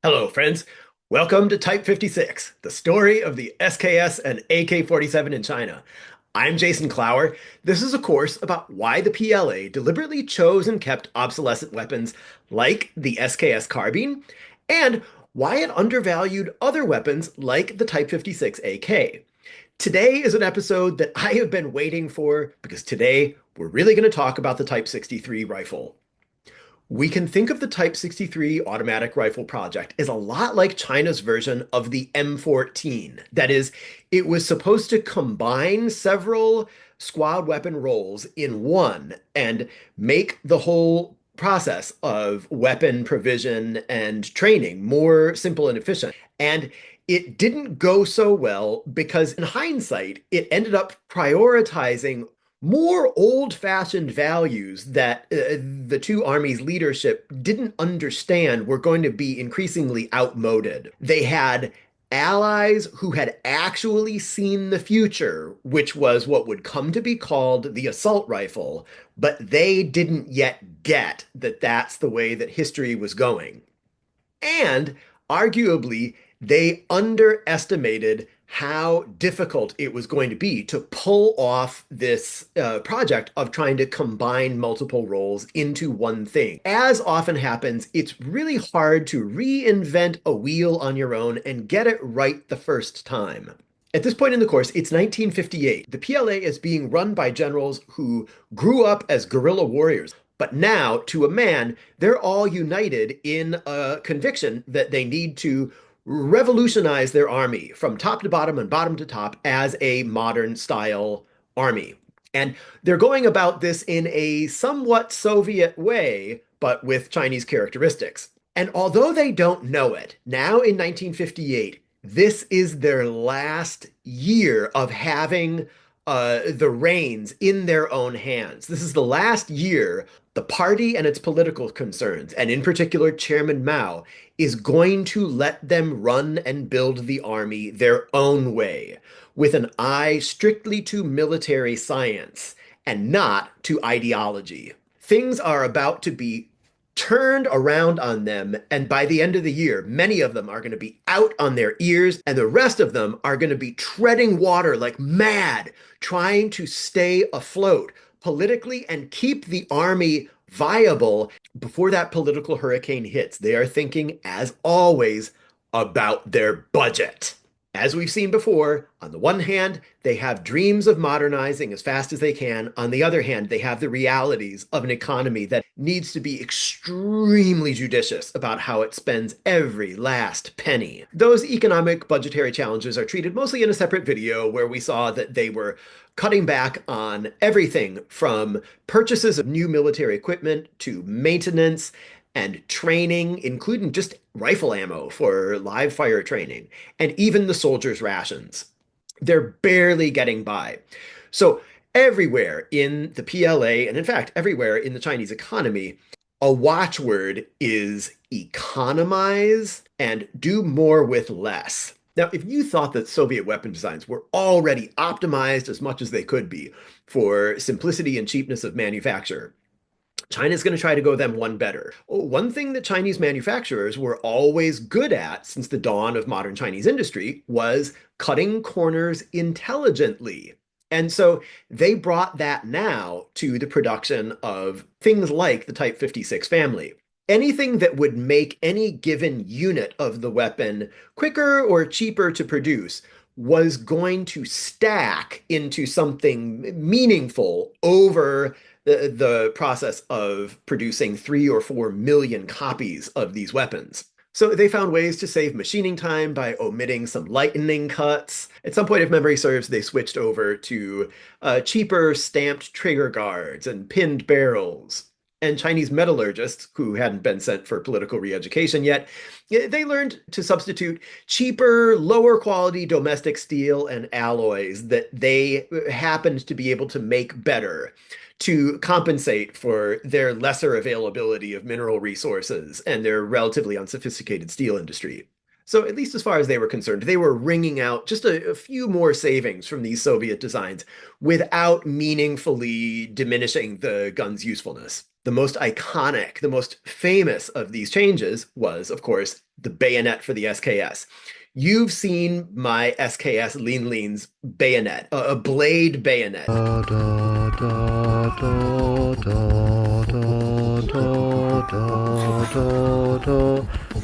Hello, friends. Welcome to Type 56, the story of the SKS and AK-47 in China. I'm Jason Clower. This is a course about why the PLA deliberately chose and kept obsolescent weapons like the SKS carbine, and why it undervalued other weapons like the Type 56 AK. Today is an episode that I have been waiting for because today we're really going to talk about the Type 63 rifle. We can think of the Type 63 automatic rifle project as a lot like China's version of the M14. That is, it was supposed to combine several squad weapon roles in one and make the whole process of weapon provision and training more simple and efficient. And it didn't go so well because, in hindsight, it ended up prioritizing more old-fashioned values that the two armies' leadership didn't understand were going to be increasingly outmoded. They had allies who had actually seen the future, which was what would come to be called the assault rifle, but they didn't yet get that that's the way that history was going. And arguably, they underestimated how difficult it was going to be to pull off this project of trying to combine multiple roles into one thing. As often happens, it's really hard to reinvent a wheel on your own and get it right the first time. At this point in the course, it's 1958. The PLA is being run by generals who grew up as guerrilla warriors. But now, to a man, they're all united in a conviction that they need to revolutionize their army from top to bottom and bottom to top as a modern style army. And they're going about this in a somewhat Soviet way, but with Chinese characteristics. And although they don't know it, now in 1958, this is their last year of having the reins in their own hands. This is the last year the party and its political concerns, and in particular Chairman Mao, is going to let them run and build the army their own way, with an eye strictly to military science and not to ideology. Things are about to be turned around on them, and by the end of the year, many of them are going to be out on their ears, and the rest of them are going to be treading water like mad, trying to stay afloat politically and keep the army viable before that political hurricane hits. They are thinking, as always, about their budget. As we've seen before, on the one hand, they have dreams of modernizing as fast as they can. On the other hand, they have the realities of an economy that needs to be extremely judicious about how it spends every last penny. Those economic budgetary challenges are treated mostly in a separate video where we saw that they were cutting back on everything from purchases of new military equipment to maintenance and training, including just rifle ammo for live fire training, and even the soldiers' rations. They're barely getting by. So, everywhere in the PLA, and in fact, everywhere in the Chinese economy, a watchword is economize and do more with less. Now, if you thought that Soviet weapon designs were already optimized as much as they could be for simplicity and cheapness of manufacture, China's going to try to go them one better. One thing that Chinese manufacturers were always good at since the dawn of modern Chinese industry was cutting corners intelligently. And so they brought that now to the production of things like the Type 56 family. Anything that would make any given unit of the weapon quicker or cheaper to produce was going to stack into something meaningful over the process of producing 3 or 4 million copies of these weapons. So they found ways to save machining time by omitting some lightning cuts. At some point, if memory serves, they switched over to cheaper stamped trigger guards and pinned barrels. And Chinese metallurgists, who hadn't been sent for political re-education yet, they learned to substitute cheaper, lower quality domestic steel and alloys that they happened to be able to make better to compensate for their lesser availability of mineral resources and their relatively unsophisticated steel industry. So, at least as far as they were concerned, they were wringing out just a few more savings from these Soviet designs without meaningfully diminishing the gun's usefulness. The most iconic, the most famous of these changes was, of course, the bayonet for the SKS. You've seen my SKS Lean Lean's bayonet, a blade bayonet. Da da da da da da da da da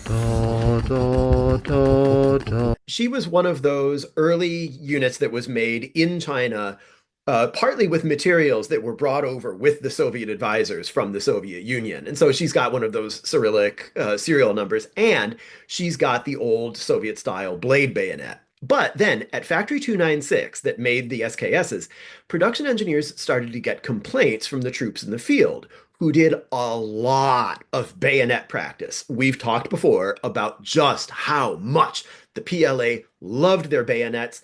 da da da da. She was one of those early units that was made in China, partly with materials that were brought over with the Soviet advisors from the Soviet Union. And so she's got one of those Cyrillic serial numbers, and she's got the old Soviet style blade bayonet. But then at Factory 296 that made the SKSs, production engineers started to get complaints from the troops in the field who did a lot of bayonet practice. We've talked before about just how much the PLA loved their bayonets.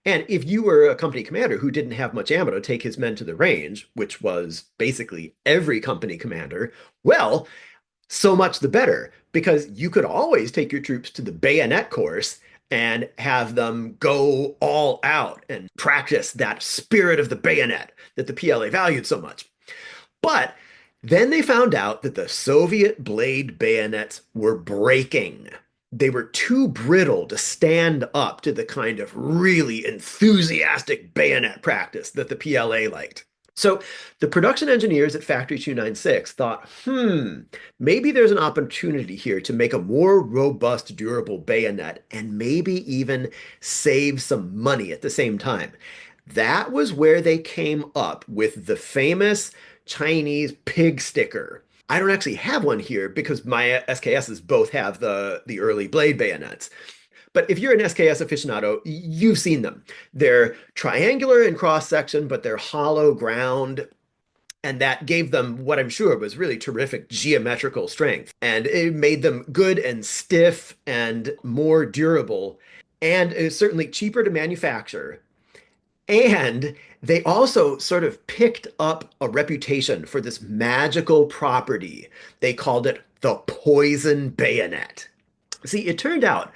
And if you were a company commander who didn't have much ammo to take his men to the range, which was basically every company commander, well, so much the better, because you could always take your troops to the bayonet course and have them go all out and practice that spirit of the bayonet that the PLA valued so much. But then they found out that the Soviet blade bayonets were breaking. They were too brittle to stand up to the kind of really enthusiastic bayonet practice that the PLA liked. So the production engineers at Factory 296 thought, maybe there's an opportunity here to make a more robust, durable bayonet and maybe even save some money at the same time. That was where they came up with the famous Chinese pig sticker. I don't actually have one here because my SKSs both have the early blade bayonets. But if you're an SKS aficionado, you've seen them. They're triangular in cross section, but they're hollow ground. And that gave them what I'm sure was really terrific geometrical strength. And it made them good and stiff and more durable, and is certainly cheaper to manufacture. And they also sort of picked up a reputation for this magical property. They called it the poison bayonet. See, it turned out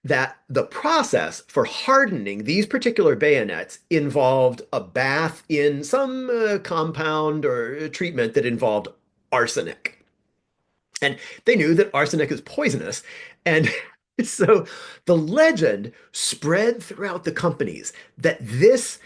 that the process for hardening these particular bayonets involved a bath in some compound or treatment that involved arsenic. And they knew that arsenic is poisonous. And so the legend spread throughout the companies that this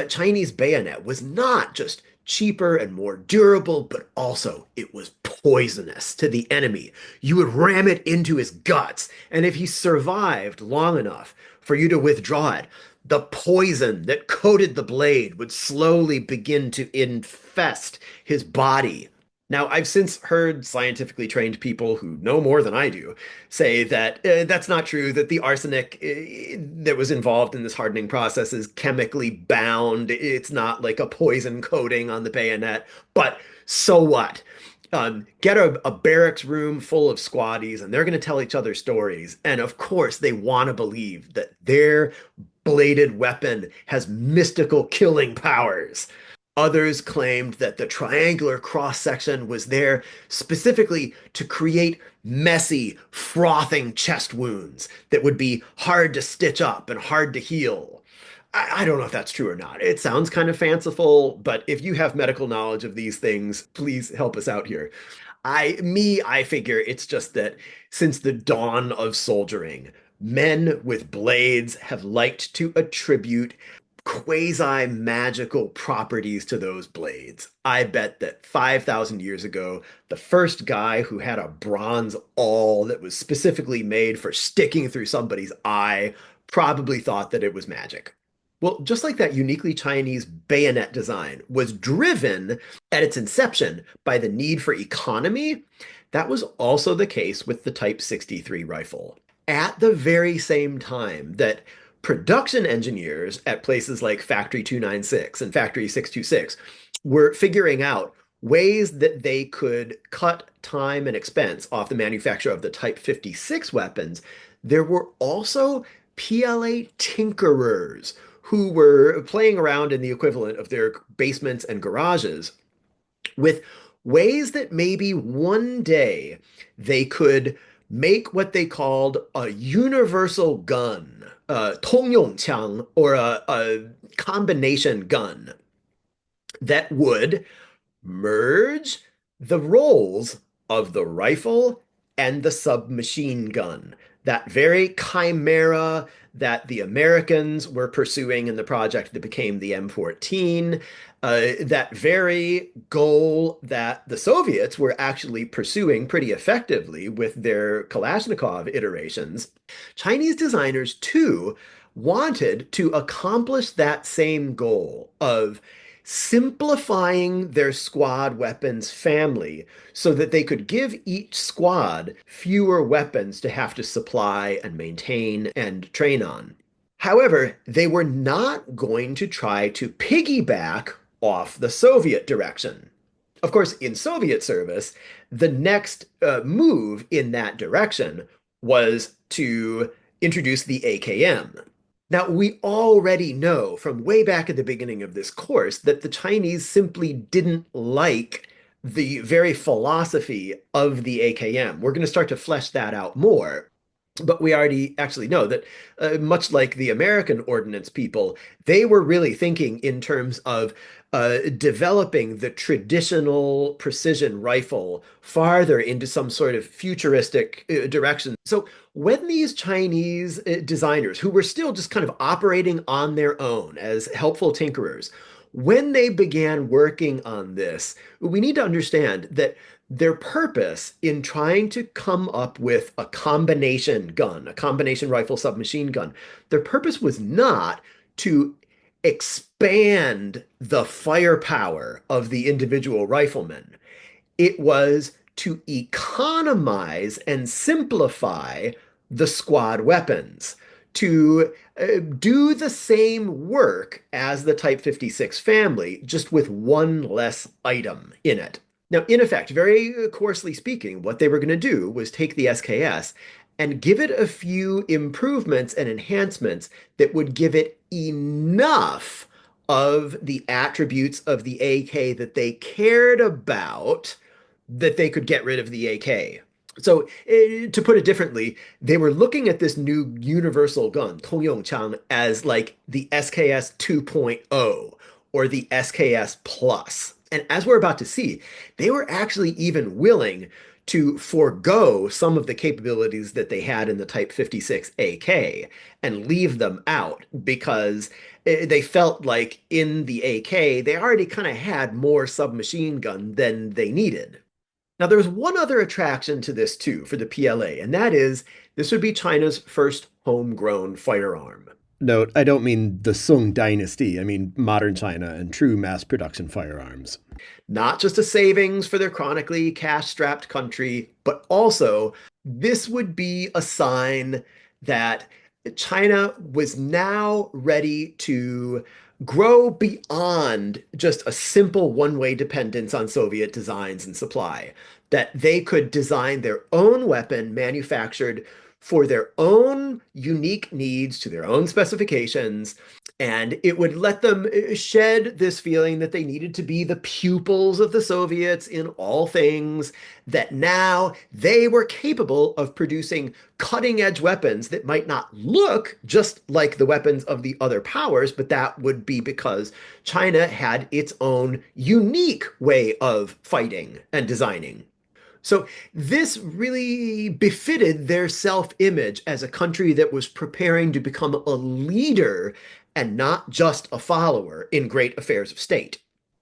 Chinese bayonet was not just cheaper and more durable, but also it was poisonous to the enemy. You would ram it into his guts, and if he survived long enough for you to withdraw it, the poison that coated the blade would slowly begin to infest his body. Now, I've since heard scientifically trained people who know more than I do say that that's not true, that the arsenic that was involved in this hardening process is chemically bound. It's not like a poison coating on the bayonet. But so what? Get a barracks room full of squaddies, and they're going to tell each other stories. And of course, they want to believe that their bladed weapon has mystical killing powers. Others claimed that the triangular cross section was there specifically to create messy, frothing chest wounds that would be hard to stitch up and hard to heal. I don't know if that's true or not. It sounds kind of fanciful, but if you have medical knowledge of these things, please help us out here. I figure it's just that since the dawn of soldiering, men with blades have liked to attribute quasi-magical properties to those blades. I bet that 5,000 years ago, the first guy who had a bronze awl that was specifically made for sticking through somebody's eye probably thought that it was magic. Well, just like that uniquely Chinese bayonet design was driven at its inception by the need for economy, that was also the case with the Type 63 rifle. At the very same time that production engineers at places like Factory 296 and Factory 626 were figuring out ways that they could cut time and expense off the manufacture of the Type 56 weapons, there were also PLA tinkerers who were playing around in the equivalent of their basements and garages with ways that maybe one day they could make what they called a universal gun, 通用枪, or a combination gun that would merge the roles of the rifle and the submachine gun. That very chimera that the Americans were pursuing in the project that became the M14, that very goal that the Soviets were actually pursuing pretty effectively with their Kalashnikov iterations. Chinese designers, too, wanted to accomplish that same goal of simplifying their squad weapons family so that they could give each squad fewer weapons to have to supply and maintain and train on. However, they were not going to try to piggyback off the Soviet direction. Of course, in Soviet service, the next move in that direction was to introduce the AKM. Now, we already know from way back at the beginning of this course that the Chinese simply didn't like the very philosophy of the AKM. We're going to start to flesh that out more. But we already actually know that, much like the American ordnance people, they were really thinking in terms of developing the traditional precision rifle farther into some sort of futuristic direction. So when these Chinese designers, who were still just kind of operating on their own as helpful tinkerers, when they began working on this, we need to understand that their purpose in trying to come up with a combination gun, a combination rifle submachine gun, their purpose was not to expand the firepower of the individual riflemen. It was to economize and simplify the squad weapons, to do the same work as the Type 56 family, just with one less item in it. Now, in effect, very coarsely speaking, what they were going to do was take the SKS and give it a few improvements and enhancements that would give it enough of the attributes of the AK that they cared about that they could get rid of the AK. So, to put it differently, they were looking at this new universal gun, 通用枪, as like the SKS 2.0 or the SKS Plus. And as we're about to see, they were actually even willing to forego some of the capabilities that they had in the Type 56 AK and leave them out because they felt like in the AK, they already kind of had more submachine gun than they needed. Now, there's one other attraction to this too for the PLA, and that is this would be China's first homegrown firearm. Note, I don't mean the Sung Dynasty. I mean modern China and true mass production firearms. Not just a savings for their chronically cash-strapped country, but also this would be a sign that China was now ready to grow beyond just a simple one-way dependence on Soviet designs and supply, that they could design their own weapon manufactured for their own unique needs to their own specifications, and it would let them shed this feeling that they needed to be the pupils of the Soviets in all things, that now they were capable of producing cutting edge weapons that might not look just like the weapons of the other powers, but that would be because China had its own unique way of fighting and designing. So this really befitted their self-image as a country that was preparing to become a leader and not just a follower in great affairs of state.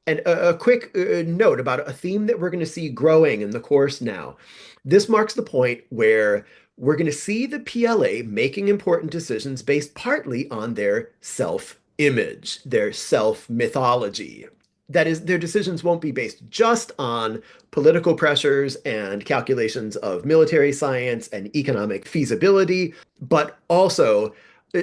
And a quick note about a theme that we're going to see growing in the course now. This marks the point where we're going to see the PLA making important decisions based partly on their self-image, their self-mythology. That is, their decisions won't be based just on political pressures and calculations of military science and economic feasibility, but also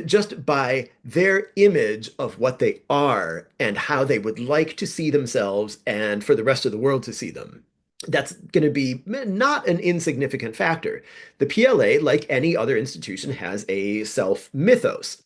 just by their image of what they are and how they would like to see themselves and for the rest of the world to see them. That's going to be not an insignificant factor. The PLA, like any other institution, has a self mythos,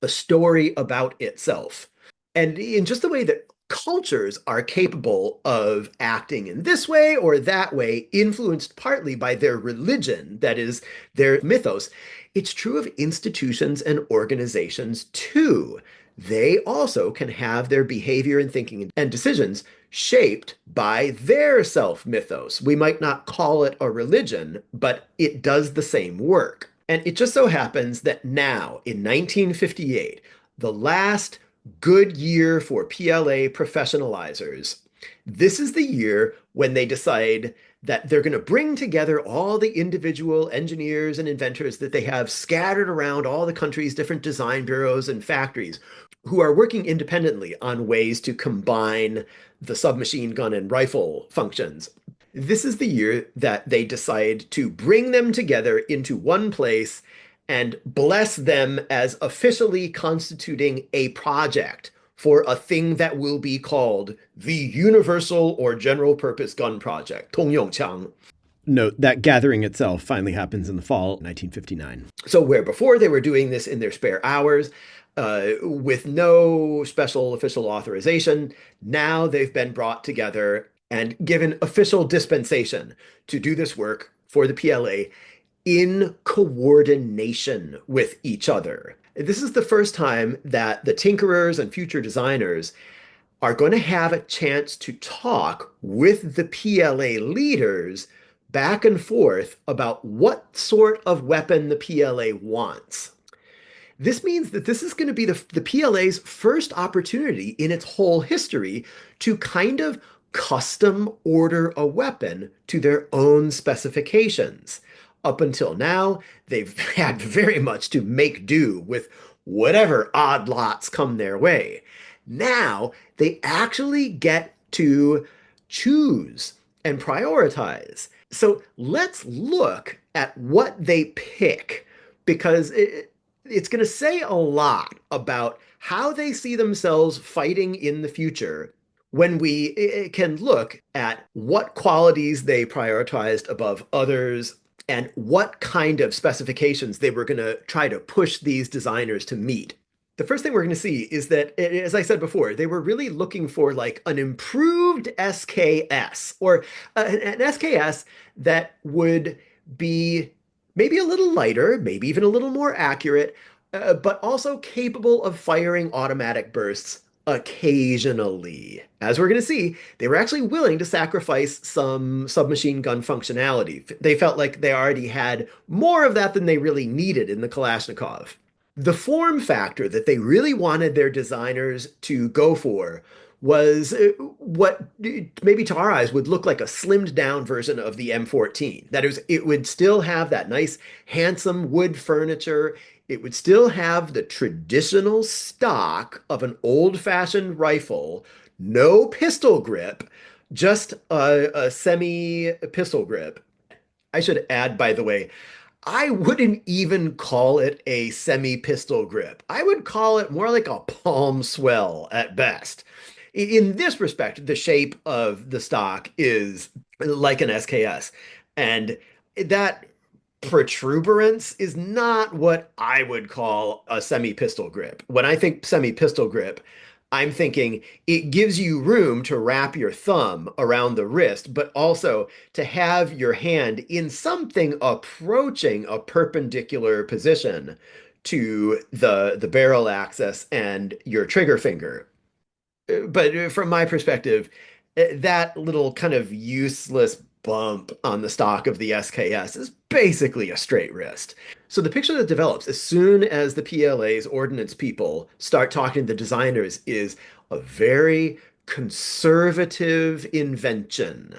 a story about itself. And in just the way that cultures are capable of acting in this way or that way, influenced partly by their religion, that is, their mythos. It's true of institutions and organizations too. They also can have their behavior and thinking and decisions shaped by their self mythos. We might not call it a religion, but it does the same work. And it just so happens that now, in 1958, the last good year for PLA professionalizers. This is the year when they decide that they're going to bring together all the individual engineers and inventors that they have scattered around all the country's different design bureaus and factories who are working independently on ways to combine the submachine gun and rifle functions. This is the year that they decide to bring them together into one place and bless them as officially constituting a project for a thing that will be called the Universal or General Purpose Gun Project, 通用枪. Note that gathering itself finally happens in the fall 1959. So where before they were doing this in their spare hours, with no special official authorization, now they've been brought together and given official dispensation to do this work for the PLA in coordination with each other. This is the first time that the tinkerers and future designers are going to have a chance to talk with the PLA leaders back and forth about what sort of weapon the PLA wants. This means that this is going to be the PLA's first opportunity in its whole history to kind of custom order a weapon to their own specifications. Up until now, they've had very much to make do with whatever odd lots come their way. Now they actually get to choose and prioritize. So let's look at what they pick because it's going to say a lot about how they see themselves fighting in the future when we can look at what qualities they prioritized above others and what kind of specifications they were going to try to push these designers to meet. The first thing we're going to see is that, as I said before, they were really looking for like an improved SKS or an SKS that would be maybe a little lighter, maybe even a little more accurate, but also capable of firing automatic bursts occasionally. As we're going to see, they were actually willing to sacrifice some submachine gun functionality. They felt like they already had more of that than they really needed in the Kalashnikov. The form factor that they really wanted their designers to go for was what maybe to our eyes would look like a slimmed down version of the M14. That is, it would still have that nice, handsome wood furniture. It would still have the traditional stock of an old-fashioned rifle, no pistol grip, just a semi pistol grip. I should add, by the way, I wouldn't even call it a semi-pistol grip. I would call it more like a palm swell at best. In this respect, the shape of the stock is like an SKS. And that protuberance is not what I would call a semi-pistol grip. When I think semi-pistol grip, I'm thinking it gives you room to wrap your thumb around the wrist, but also to have your hand in something approaching a perpendicular position to the barrel axis and your trigger finger. But from my perspective, that little kind of useless bump on the stock of the SKS is basically a straight wrist. So the picture that develops as soon as the PLA's ordnance people start talking to the designers is a very conservative invention.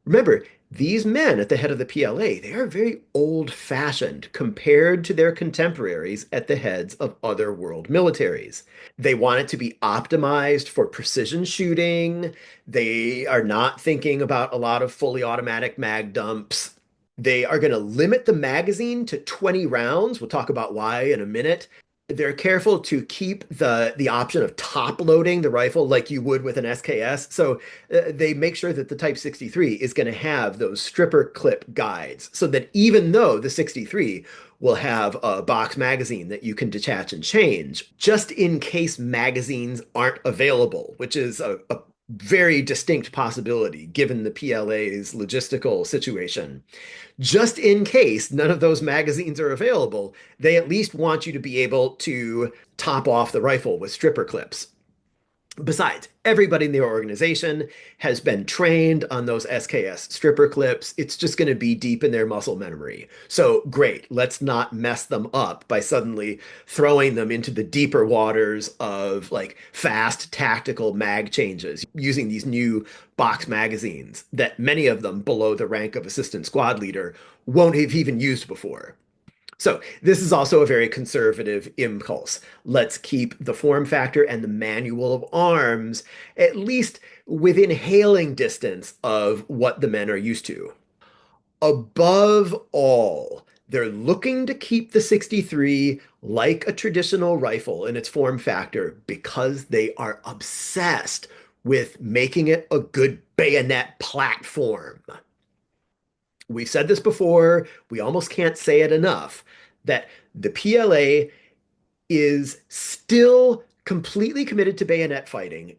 Remember, these men at the head of the PLA, they are very old-fashioned compared to their contemporaries at the heads of other world militaries. They want it to be optimized for precision shooting. They are not thinking about a lot of fully automatic mag dumps. They are going to limit the magazine to 20 rounds. We'll talk about why in a minute. They're careful to keep the option of top loading the rifle like you would with an SKS. So they make sure that the Type 63 is going to have those stripper clip guides so that even though the 63 will have a box magazine that you can detach and change, just in case magazines aren't available, which is a very distinct possibility given the PLA's logistical situation. Just in case none of those magazines are available, they at least want you to be able to top off the rifle with stripper clips. Besides, everybody in the organization has been trained on those SKS stripper clips. It's just going to be deep in their muscle memory. So great, let's not mess them up by suddenly throwing them into the deeper waters of like fast tactical mag changes using these new box magazines that many of them below the rank of assistant squad leader won't have even used before. So this is also a very conservative impulse. Let's keep the form factor and the manual of arms at least within hailing distance of what the men are used to. Above all, they're looking to keep the 63 like a traditional rifle in its form factor because they are obsessed with making it a good bayonet platform. We've said this before, we almost can't say it enough, that the PLA is still completely committed to bayonet fighting.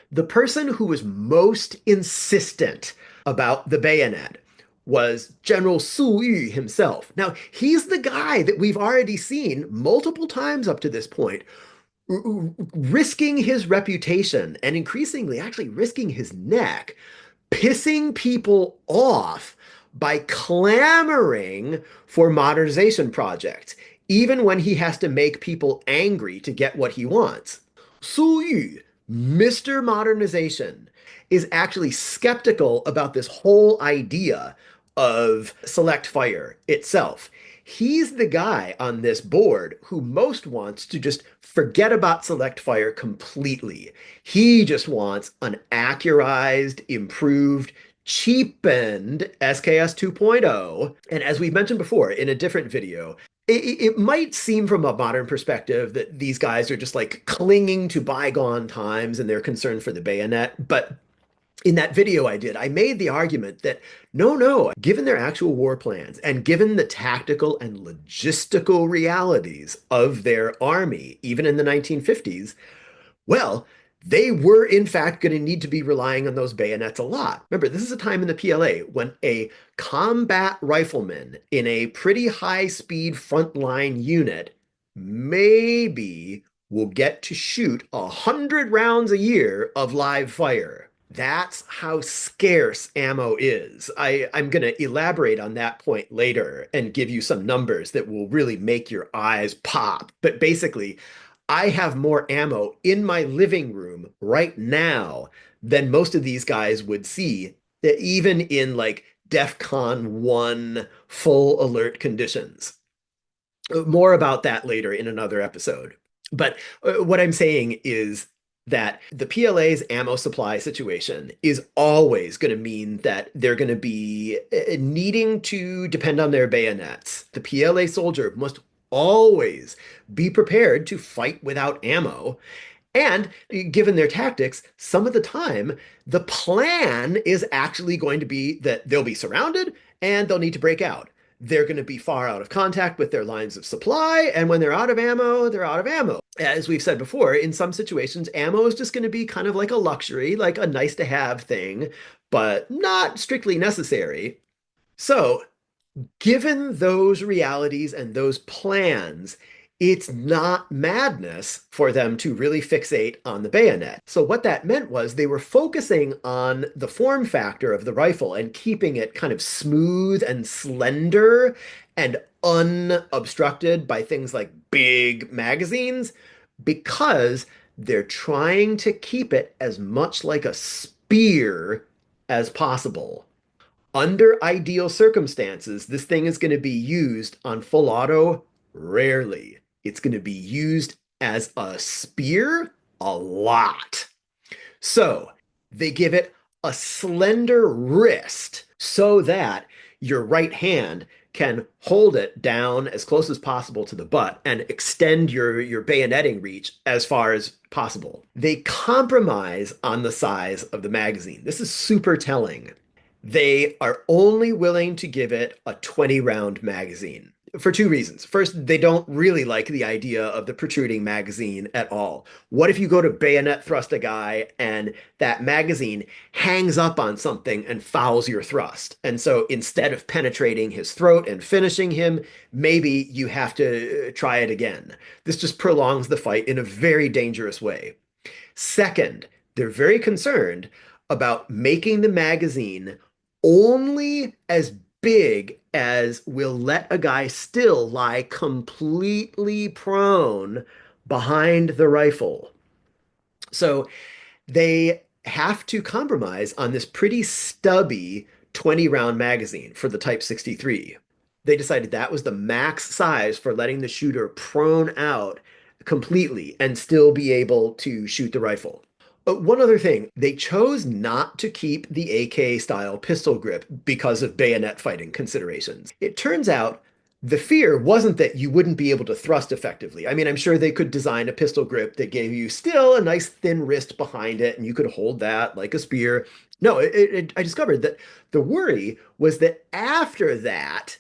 The person who was most insistent about the bayonet was General Su Yu himself. Now, he's the guy that we've already seen multiple times up to this point, risking his reputation and increasingly actually risking his neck, pissing people off by clamoring for modernization projects, even when he has to make people angry to get what he wants. Su Yu, Mr. Modernization, is actually skeptical about this whole idea of select fire itself. He's the guy on this board who most wants to just forget about select fire completely. He just wants an accurized, improved, cheapened SKS 2.0. And as we've mentioned before in a different video, it might seem from a modern perspective that these guys are just like clinging to bygone times and they're concerned for the bayonet. But in that video I did, I made the argument that no, given their actual war plans and given the tactical and logistical realities of their army, even in the 1950s, well, they were in fact going to need to be relying on those bayonets a lot. Remember, this is a time in the PLA when a combat rifleman in a pretty high speed frontline unit maybe will get to shoot 100 rounds a year of live fire. That's how scarce ammo is. I'm going to elaborate on that point later and give you some numbers that will really make your eyes pop. But basically, I have more ammo in my living room right now than most of these guys would see, even in like DEFCON 1 full alert conditions. More about that later in another episode. But what I'm saying is that the PLA's ammo supply situation is always going to mean that they're going to be needing to depend on their bayonets. The PLA soldier must always be prepared to fight without ammo. And given their tactics, some of the time, the plan is actually going to be that they'll be surrounded and they'll need to break out. They're going to be far out of contact with their lines of supply, and when they're out of ammo, they're out of ammo. As we've said before, in some situations, ammo is just going to be kind of like a luxury, like a nice to have thing, but not strictly necessary. So given those realities and those plans, it's not madness for them to really fixate on the bayonet. So what that meant was they were focusing on the form factor of the rifle and keeping it kind of smooth and slender and unobstructed by things like big magazines because they're trying to keep it as much like a spear as possible. Under ideal circumstances, this thing is going to be used on full auto rarely. It's going to be used as a spear a lot. So they give it a slender wrist so that your right hand can hold it down as close as possible to the butt and extend your bayoneting reach as far as possible. They compromise on the size of the magazine. This is super telling. They are only willing to give it a 20 round magazine for two reasons. First, they don't really like the idea of the protruding magazine at all. What if you go to bayonet thrust a guy and that magazine hangs up on something and fouls your thrust? And so instead of penetrating his throat and finishing him, maybe you have to try it again. This just prolongs the fight in a very dangerous way. Second, they're very concerned about making the magazine only as big as will let a guy still lie completely prone behind the rifle. So they have to compromise on this pretty stubby 20 round magazine for the Type 63. They decided that was the max size for letting the shooter prone out completely and still be able to shoot the rifle. One other thing, they chose not to keep the AK style pistol grip because of bayonet fighting considerations. It turns out the fear wasn't that you wouldn't be able to thrust effectively. I mean, I'm sure they could design a pistol grip that gave you still a nice thin wrist behind it and you could hold that like a spear. No, I discovered that the worry was that after that,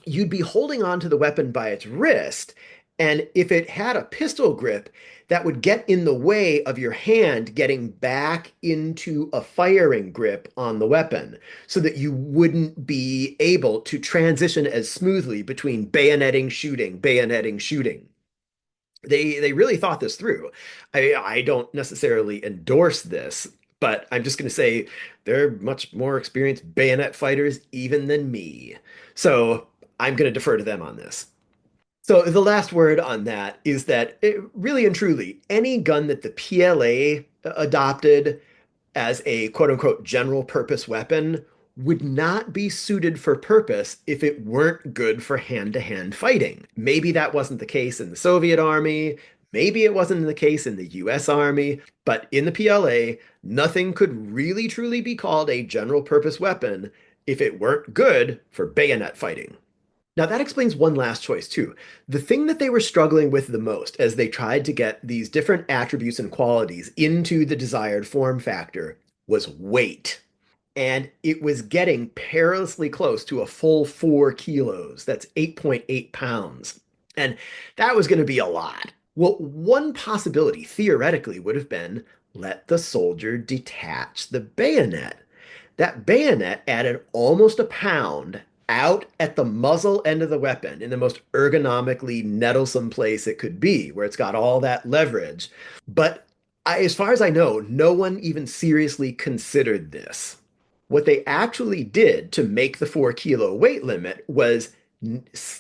you'd be holding on to the weapon by its wrist. And if it had a pistol grip, that would get in the way of your hand getting back into a firing grip on the weapon so that you wouldn't be able to transition as smoothly between bayoneting, shooting, bayoneting, shooting. They really thought this through. I don't necessarily endorse this, but I'm just going to say they're much more experienced bayonet fighters even than me. So I'm going to defer to them on this. So the last word on that is that really and truly, any gun that the PLA adopted as a quote unquote general purpose weapon would not be suited for purpose if it weren't good for hand-to-hand fighting. Maybe that wasn't the case in the Soviet army, maybe it wasn't the case in the US army, but in the PLA, nothing could really truly be called a general purpose weapon if it weren't good for bayonet fighting. Now, that explains one last choice, too. The thing that they were struggling with the most as they tried to get these different attributes and qualities into the desired form factor was weight. And it was getting perilously close to a full 4 kilos. That's 8.8 pounds. And that was going to be a lot. Well, one possibility theoretically would have been let the soldier detach the bayonet. That bayonet added almost a pound out at the muzzle end of the weapon in the most ergonomically nettlesome place it could be, where it's got all that leverage. But as far as I know, no one even seriously considered this. What they actually did to make the 4 kilo weight limit was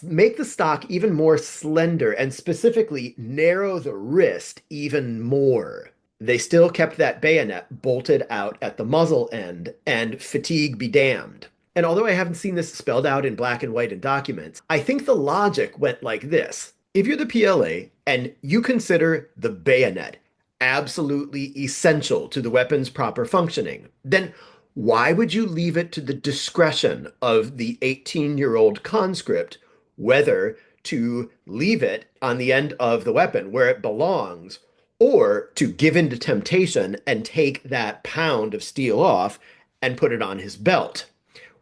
make the stock even more slender and specifically narrow the wrist even more. They still kept that bayonet bolted out at the muzzle end, and fatigue be damned. And although I haven't seen this spelled out in black and white in documents, I think the logic went like this. If you're the PLA and you consider the bayonet absolutely essential to the weapon's proper functioning, then why would you leave it to the discretion of the 18-year-old conscript whether to leave it on the end of the weapon where it belongs or to give in to temptation and take that pound of steel off and put it on his belt,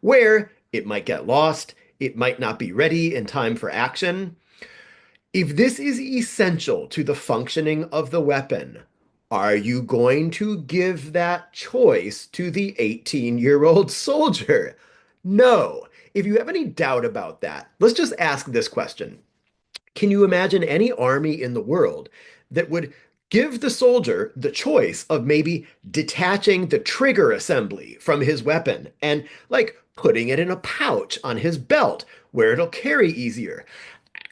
where it might get lost, it might not be ready in time for action? If this is essential to the functioning of the weapon, are you going to give that choice to the 18-year-old soldier? No. If you have any doubt about that, let's just ask this question. Can you imagine any army in the world that would give the soldier the choice of maybe detaching the trigger assembly from his weapon and like putting it in a pouch on his belt where it'll carry easier?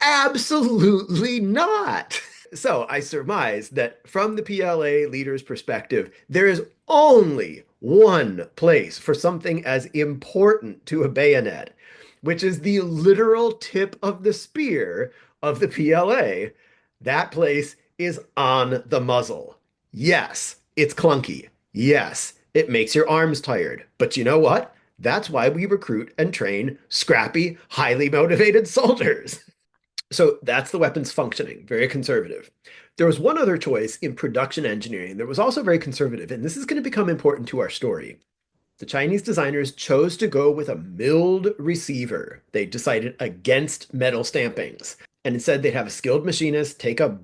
Absolutely not. So I surmise that from the PLA leader's perspective, there is only one place for something as important to a bayonet, which is the literal tip of the spear of the PLA. That place is on the muzzle. Yes, it's clunky. Yes, it makes your arms tired. But you know what? That's why we recruit and train scrappy, highly motivated soldiers. So that's the weapons functioning, very conservative. There was one other choice in production engineering that was also very conservative, and this is going to become important to our story. The Chinese designers chose to go with a milled receiver. They decided against metal stampings and instead they'd have a skilled machinist take a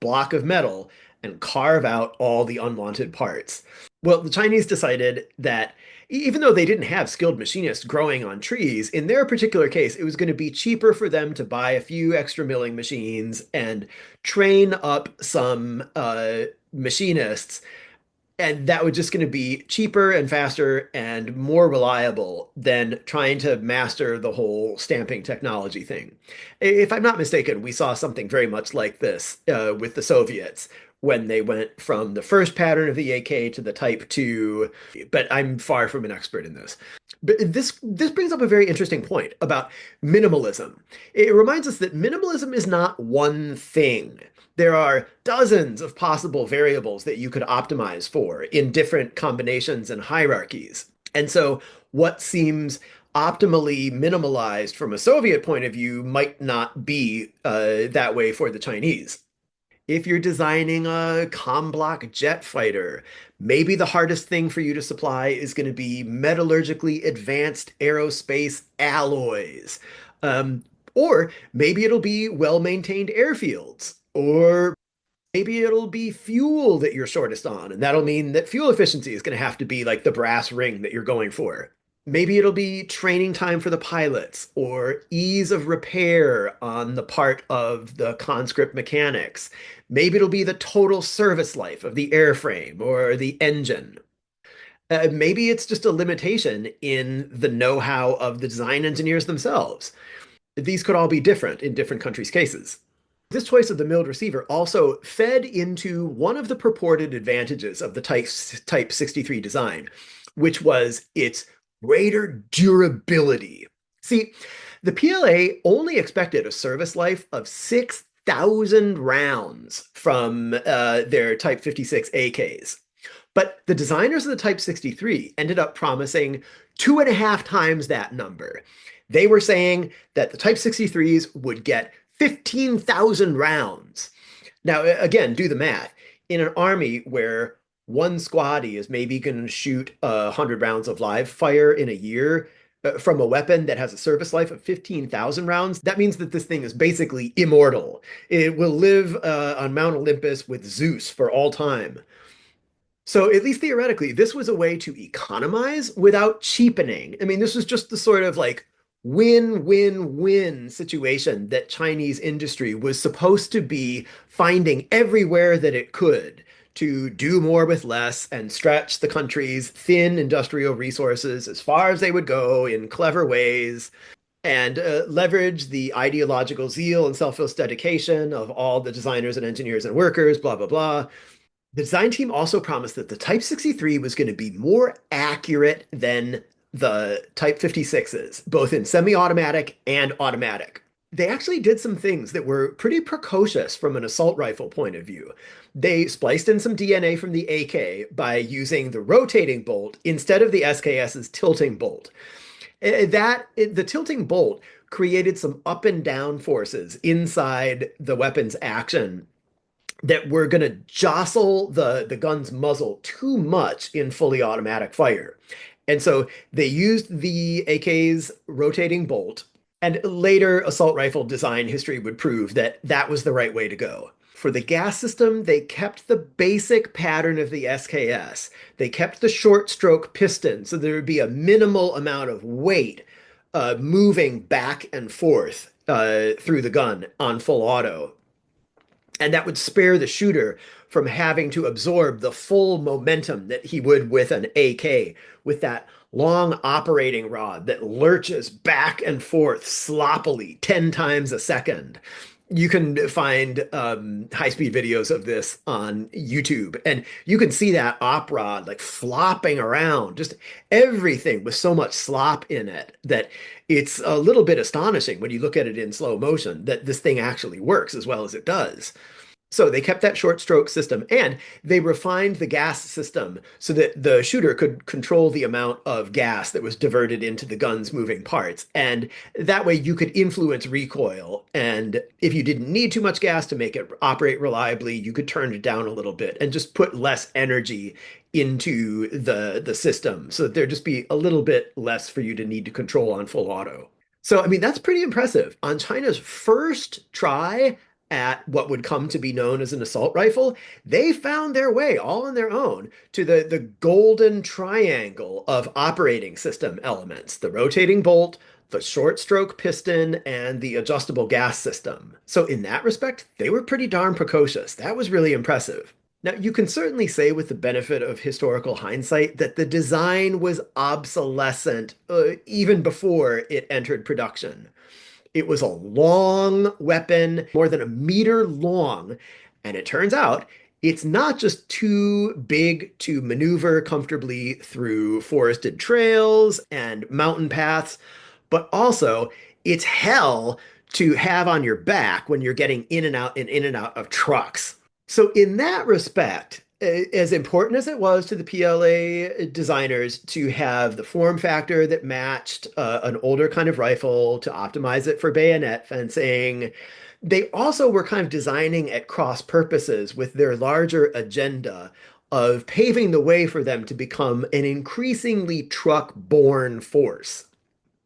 block of metal and carve out all the unwanted parts. Well, the Chinese decided that even though they didn't have skilled machinists growing on trees, in their particular case, it was going to be cheaper for them to buy a few extra milling machines and train up some machinists, and that was just going to be cheaper and faster and more reliable than trying to master the whole stamping technology thing. If I'm not mistaken, we saw something very much like this with the Soviets when they went from the first pattern of the AK to the Type 2, but I'm far from an expert in this. But this brings up a very interesting point about minimalism. It reminds us that minimalism is not one thing. There are dozens of possible variables that you could optimize for in different combinations and hierarchies. And so what seems optimally minimalized from a Soviet point of view might not be that way for the Chinese. If you're designing a block jet fighter, maybe the hardest thing for you to supply is going to be metallurgically advanced aerospace alloys. Um, or maybe it'll be well-maintained airfields. Or maybe it'll be fuel that you're shortest on, and that'll mean that fuel efficiency is going to have to be like the brass ring that you're going for. Maybe it'll be training time for the pilots or ease of repair on the part of the conscript mechanics. Maybe it'll be the total service life of the airframe or the engine. Maybe it's just a limitation in the know-how of the design engineers themselves. These could all be different in different countries' cases. This choice of the milled receiver also fed into one of the purported advantages of the Type 63 design, which was its greater durability. See, the PLA only expected a service life of 6,000 rounds from their Type 56 AKs. But the designers of the Type 63 ended up promising 2.5 times that number. They were saying that the Type 63s would get 15,000 rounds. Now, again, do the math. In an army where one squaddy is maybe going to shoot 100 rounds of live fire in a year from a weapon that has a service life of 15,000 rounds, that means that this thing is basically immortal. It will live on Mount Olympus with Zeus for all time. So, at least theoretically, this was a way to economize without cheapening. I mean, this was just the sort of like win-win-win situation that Chinese industry was supposed to be finding everywhere that it could to do more with less and stretch the country's thin industrial resources as far as they would go in clever ways and leverage the ideological zeal and selfless dedication of all the designers and engineers and workers, blah, blah, blah. The design team also promised that the Type 63 was going to be more accurate than the Type 56s, both in semi-automatic and automatic. They actually did some things that were pretty precocious from an assault rifle point of view. They spliced in some DNA from the AK by using the rotating bolt instead of the SKS's tilting bolt. The tilting bolt created some up and down forces inside the weapon's action that were going to jostle the gun's muzzle too much in fully automatic fire. And so they used the AK's rotating bolt, and later assault rifle design history would prove that that was the right way to go. For the gas system, they kept the basic pattern of the SKS. They kept the short stroke piston, so there would be a minimal amount of weight moving back and forth through the gun on full auto. And that would spare the shooter from having to absorb the full momentum that he would with an AK, with that long operating rod that lurches back and forth sloppily 10 times a second. You can find high-speed videos of this on YouTube, and you can see that op rod like flopping around, just everything with so much slop in it that it's a little bit astonishing when you look at it in slow motion that this thing actually works as well as it does. So they kept that short stroke system and they refined the gas system so that the shooter could control the amount of gas that was diverted into the gun's moving parts. And that way you could influence recoil. And if you didn't need too much gas to make it operate reliably, you could turn it down a little bit and just put less energy into the system so that there'd just be a little bit less for you to need to control on full auto. So, I mean, that's pretty impressive. On China's first try at what would come to be known as an assault rifle, they found their way all on their own to the golden triangle of operating system elements, the rotating bolt, the short stroke piston, and the adjustable gas system. So in that respect, they were pretty darn precocious. That was really impressive. Now, you can certainly say with the benefit of historical hindsight that the design was obsolescent even before it entered production. It was a long weapon, more than a meter long, and it turns out it's not just too big to maneuver comfortably through forested trails and mountain paths, but also it's hell to have on your back when you're getting in and out and in and out of trucks. So, in that respect, as important as it was to the PLA designers to have the form factor that matched an older kind of rifle to optimize it for bayonet fencing, they also were kind of designing at cross purposes with their larger agenda of paving the way for them to become an increasingly truck-borne force.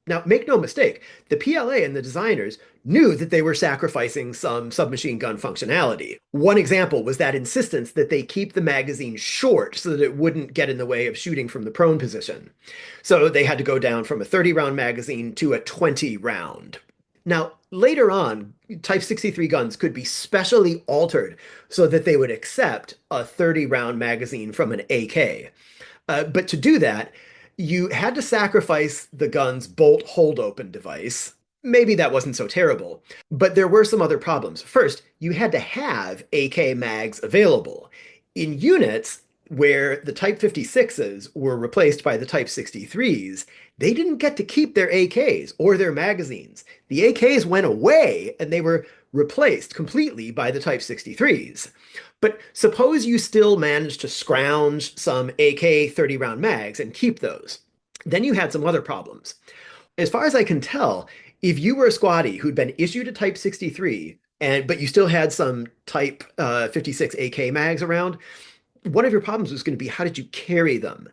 Now, make no mistake, the PLA and the designers knew that they were sacrificing some submachine gun functionality. One example was that insistence that they keep the magazine short so that it wouldn't get in the way of shooting from the prone position. So they had to go down from a 30-round magazine to a 20 round. Now, later on, Type 63 guns could be specially altered so that they would accept a 30-round magazine from an AK. But to do that, you had to sacrifice the gun's bolt hold open device. Maybe that wasn't so terrible, but there were some other problems. First, you had to have AK mags available. In units where the Type 56s were replaced by the Type 63s, they didn't get to keep their AKs or their magazines. The AKs went away and they were replaced completely by the Type 63s. But suppose you still managed to scrounge some AK 30 round mags and keep those. Then you had some other problems. As far as I can tell, if you were a squatty who'd been issued a Type 63, but you still had some Type 56 AK mags around, one of your problems was going to be how did you carry them?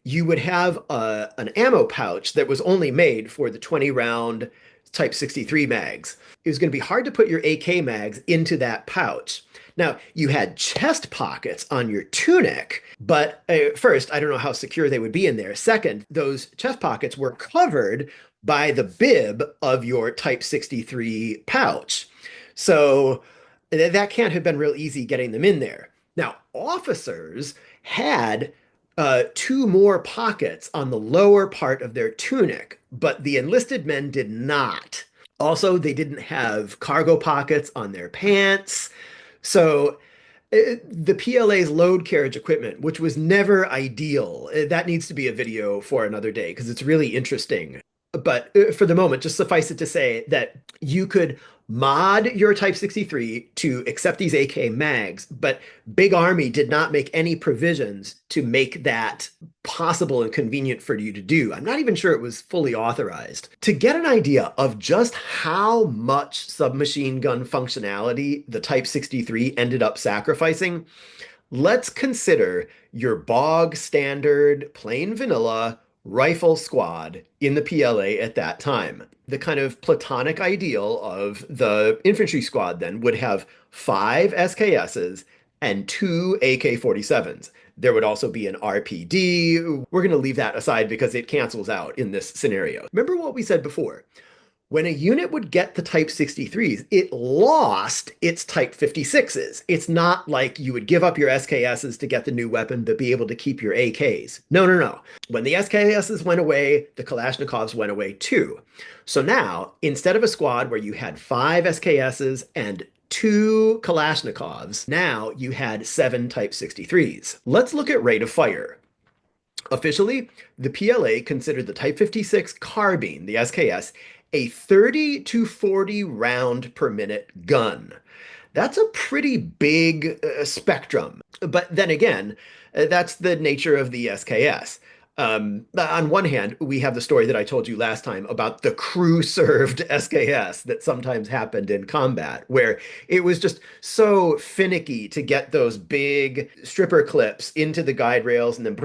You would have an ammo pouch that was only made for the 20 round Type 63 mags. It was going to be hard to put your AK mags into that pouch. Now, you had chest pockets on your tunic, but first, I don't know how secure they would be in there. Second, those chest pockets were covered by the bib of your Type 63 pouch. So that can't have been real easy getting them in there. Now, officers had two more pockets on the lower part of their tunic, but the enlisted men did not. Also, they didn't have cargo pockets on their pants. So the PLA's load carriage equipment, which was never ideal, that needs to be a video for another day because it's really interesting. But for the moment, just suffice it to say that you could mod your Type 63 to accept these AK mags, but Big Army did not make any provisions to make that possible and convenient for you to do. I'm not even sure it was fully authorized. To get an idea of just how much submachine gun functionality the Type 63 ended up sacrificing, let's consider your bog standard plain vanilla rifle squad in the PLA at that time. The kind of platonic ideal of the infantry squad then would have 5 SKSs and 2 AK-47s. There would also be an RPD. We're going to leave that aside because it cancels out in this scenario. Remember what we said before. When a unit would get the Type 63s, it lost its Type 56s. It's not like you would give up your SKSs to get the new weapon but be able to keep your AKs. No, no, no. When the SKSs went away, the Kalashnikovs went away too. So now, instead of a squad where you had 5 SKSs and 2 Kalashnikovs, now you had 7 Type 63s. Let's look at rate of fire. Officially, the PLA considered the Type 56 carbine, the SKS, a 30 to 40 round per minute gun. That's a pretty big spectrum. But then again, that's the nature of the SKS. On one hand, we have the story that I told you last time about the crew-served SKS that sometimes happened in combat, where it was just so finicky to get those big stripper clips into the guide rails and then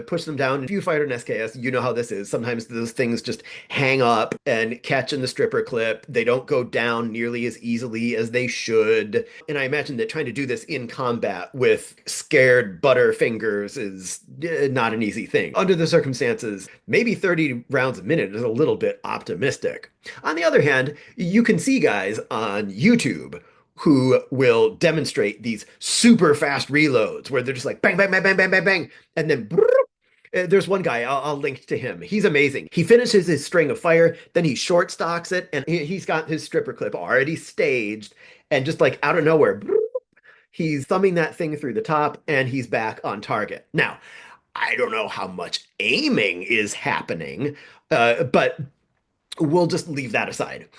push them down. If you fight an SKS, you know how this is. Sometimes those things just hang up and catch in the stripper clip. They don't go down nearly as easily as they should. And I imagine that trying to do this in combat with scared butter fingers is not an easy thing. Under the circumstances, maybe 30 rounds a minute is a little bit optimistic. On the other hand, you can see guys on YouTube who will demonstrate these super fast reloads where they're just like bang, bang, bang, bang, bang, bang, bang, and then there's one guy, I'll link to him. He's amazing. He finishes his string of fire, then he short stocks it, and he's got his stripper clip already staged, and just like out of nowhere, he's thumbing that thing through the top, and he's back on target. Now, I don't know how much aiming is happening, but we'll just leave that aside.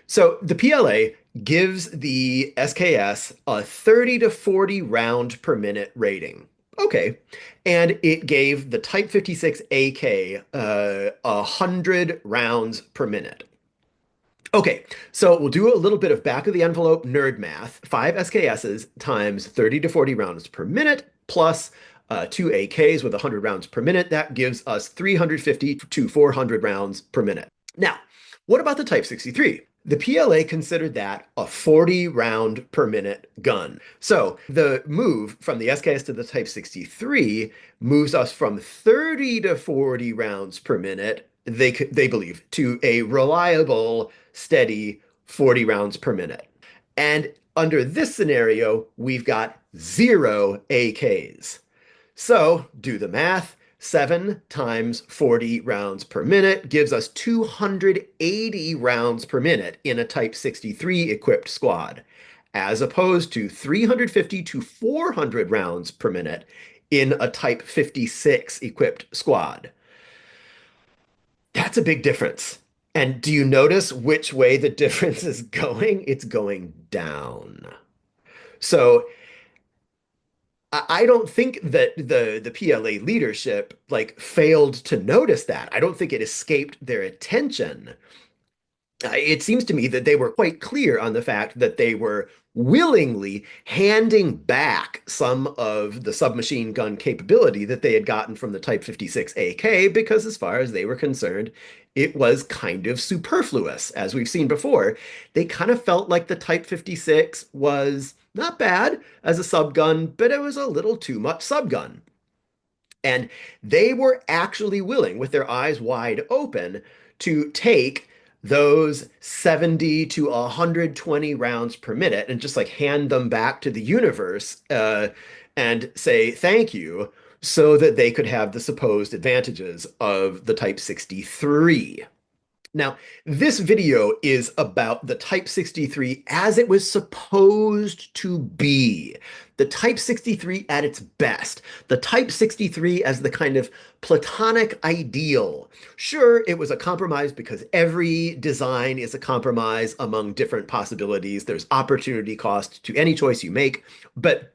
So the PLA gives the SKS a 30 to 40 round per minute rating. Okay. And it gave the Type 56 AK 100 rounds per minute. Okay, so we'll do a little bit of back of the envelope nerd math. Five SKSs times 30 to 40 rounds per minute plus two AKs with 100 rounds per minute. That gives us 350 to 400 rounds per minute. Now, what about the Type 63? The PLA considered that a 40 round per minute gun. So the move from the SKS to the Type 63 moves us from 30 to 40 rounds per minute, they believe, to a reliable, steady 40 rounds per minute. And under this scenario, we've got zero AKs. So do the math. 7 times 40 rounds per minute gives us 280 rounds per minute in a Type 63 equipped squad, as opposed to 350 to 400 rounds per minute in a Type 56 equipped squad. That's a big difference. And do you notice which way the difference is going? It's going down. So I don't think that the PLA leadership like failed to notice that. I don't think it escaped their attention. It seems to me that they were quite clear on the fact that they were willingly handing back some of the submachine gun capability that they had gotten from the Type 56 AK because, as far as they were concerned, it was kind of superfluous. As we've seen before, they kind of felt like the Type 56 was not bad as a subgun, but it was a little too much subgun. And they were actually willing, with their eyes wide open, to take those 70 to 120 rounds per minute and just like hand them back to the universe and say thank you so that they could have the supposed advantages of the Type 63. Now, this video is about the Type 63 as it was supposed to be. The Type 63 at its best. The Type 63 as the kind of platonic ideal. Sure, it was a compromise because every design is a compromise among different possibilities. There's opportunity cost to any choice you make, but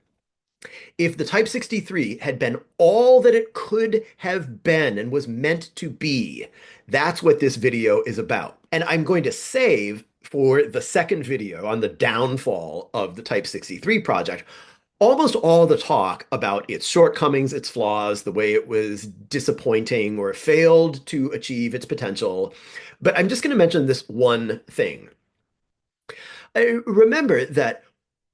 if the Type 63 had been all that it could have been and was meant to be, that's what this video is about. And I'm going to save for the second video on the downfall of the Type 63 project almost all the talk about its shortcomings, its flaws, the way it was disappointing or failed to achieve its potential. But I'm just going to mention this one thing. Remember that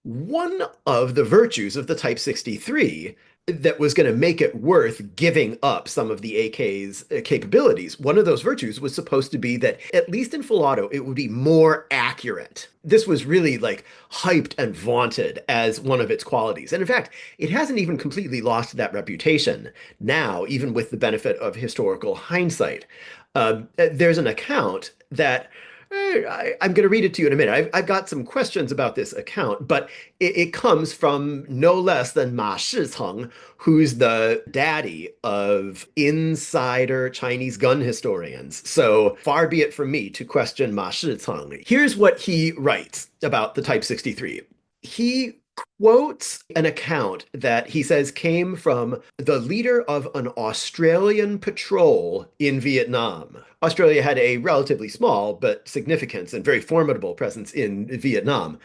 one of the virtues of the Type 63 that was going to make it worth giving up some of the AK's capabilities, one of those virtues was supposed to be that, at least in full auto, it would be more accurate. This was really like hyped and vaunted as one of its qualities. And in fact, it hasn't even completely lost that reputation now, even with the benefit of historical hindsight. There's an account that I'm going to read it to you in a minute. I've got some questions about this account, but it comes from no less than Ma Shiceng, who's the daddy of insider Chinese gun historians. So far be it from me to question Ma Shiceng. Here's what he writes about the Type 63. He quotes an account that he says came from the leader of an Australian patrol in Vietnam. Australia had a relatively small but significant and very formidable presence in Vietnam.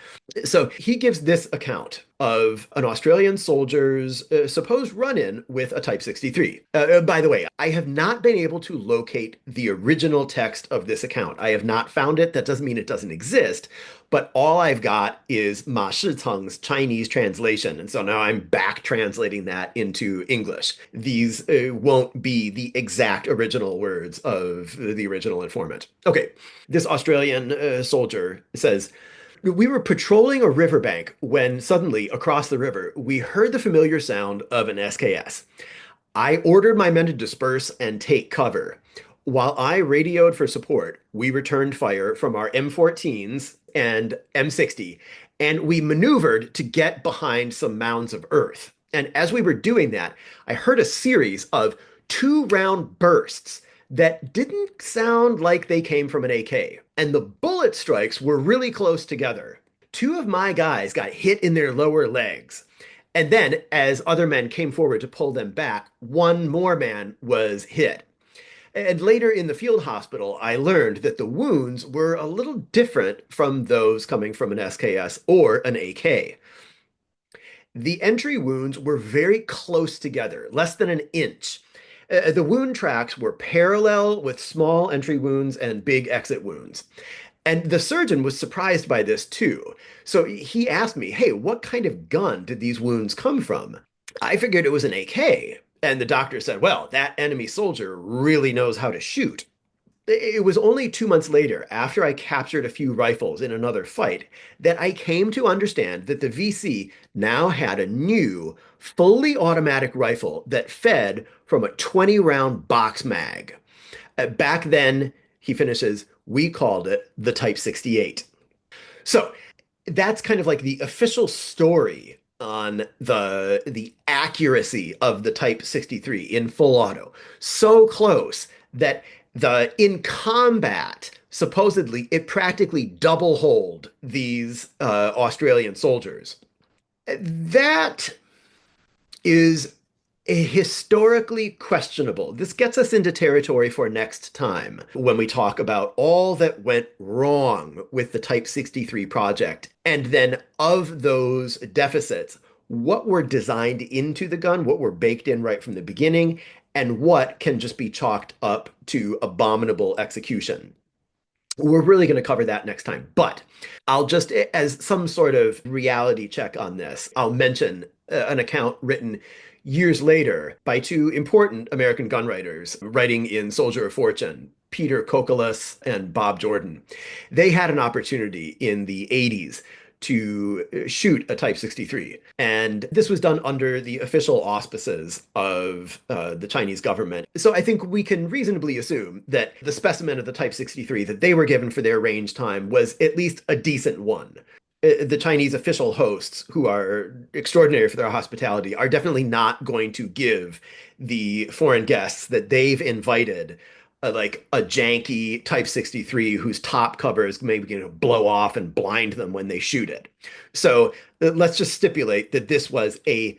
So he gives this account of an Australian soldier's supposed run-in with a Type 63. By the way, I have not been able to locate the original text of this account. I have not found it. That doesn't mean it doesn't exist, but all I've got is Ma Shiceng's Chinese translation. And so now I'm back translating that into English. These won't be the exact original words of the original informant. Okay, this Australian soldier says, we were patrolling a riverbank when suddenly, across the river, we heard the familiar sound of an SKS. I ordered my men to disperse and take cover. While I radioed for support, we returned fire from our M14s and M60, and we maneuvered to get behind some mounds of earth. And as we were doing that, I heard a series of two-round bursts that didn't sound like they came from an AK. And the bullet strikes were really close together. Two of my guys got hit in their lower legs. And then, as other men came forward to pull them back, one more man was hit. And later in the field hospital, I learned that the wounds were a little different from those coming from an SKS or an AK. The entry wounds were very close together, less than an inch. The wound tracks were parallel with small entry wounds and big exit wounds. And the surgeon was surprised by this too. So he asked me, hey, what kind of gun did these wounds come from? I figured it was an AK. And the doctor said, well, that enemy soldier really knows how to shoot. It was only 2 months later, after I captured a few rifles in another fight, that I came to understand that the VC now had a new, fully automatic rifle that fed from a 20-round box mag. Back then, he finishes, we called it the Type 68. So that's kind of like the official story on the accuracy of the Type 63 in full auto. So close that the in combat, supposedly, it practically double holed these Australian soldiers. That is historically questionable. This gets us into territory for next time when we talk about all that went wrong with the Type 63 project. And then of those deficits, what were designed into the gun, what were baked in right from the beginning, and what can just be chalked up to abominable execution. We're really going to cover that next time. But I'll just, as some sort of reality check on this, I'll mention an account written years later by two important American gun writers writing in Soldier of Fortune, Peter Kokolas and Bob Jordan. They had an opportunity in the 80s to shoot a Type 63. And this was done under the official auspices of the Chinese government. So I think we can reasonably assume that the specimen of the Type 63 that they were given for their range time was at least a decent one. The Chinese official hosts, who are extraordinary for their hospitality, are definitely not going to give the foreign guests that they've invited like a janky Type 63 whose top cover is maybe going to blow off and blind them when they shoot it. So let's just stipulate that this was a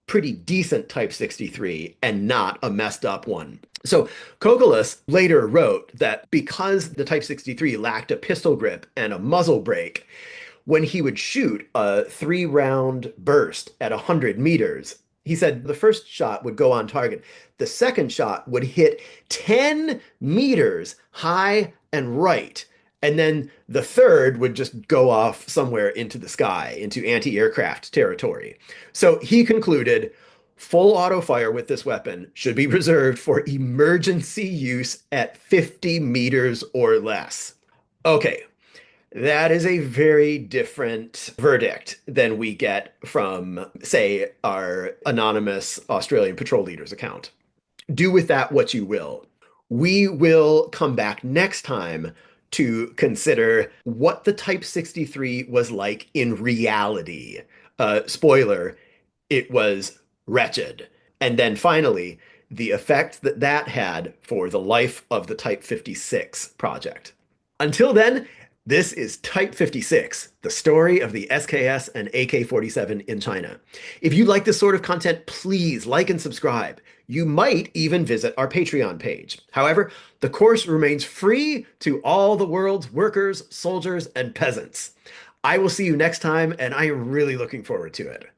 pretty decent Type 63 and not a messed up one. So Kokolas later wrote that because the Type 63 lacked a pistol grip and a muzzle brake, when he would shoot a 3-round burst at 100 meters, he said the first shot would go on target. The second shot would hit 10 meters high and right. And then the third would just go off somewhere into the sky, into anti-aircraft territory. So he concluded full auto fire with this weapon should be reserved for emergency use at 50 meters or less. Okay, that is a very different verdict than we get from, say, our anonymous Australian patrol leader's account. Do with that what you will. We will come back next time to consider what the Type 63 was like in reality. Spoiler, it was wretched. And then finally, the effect that that had for the life of the Type 56 project. Until then, This is Type 56, the story of the SKS and AK-47 in China. If you like this sort of content, please like and subscribe. You might even visit our Patreon page. However, the course remains free to all the world's workers, soldiers, and peasants. I will see you next time, and I am really looking forward to it.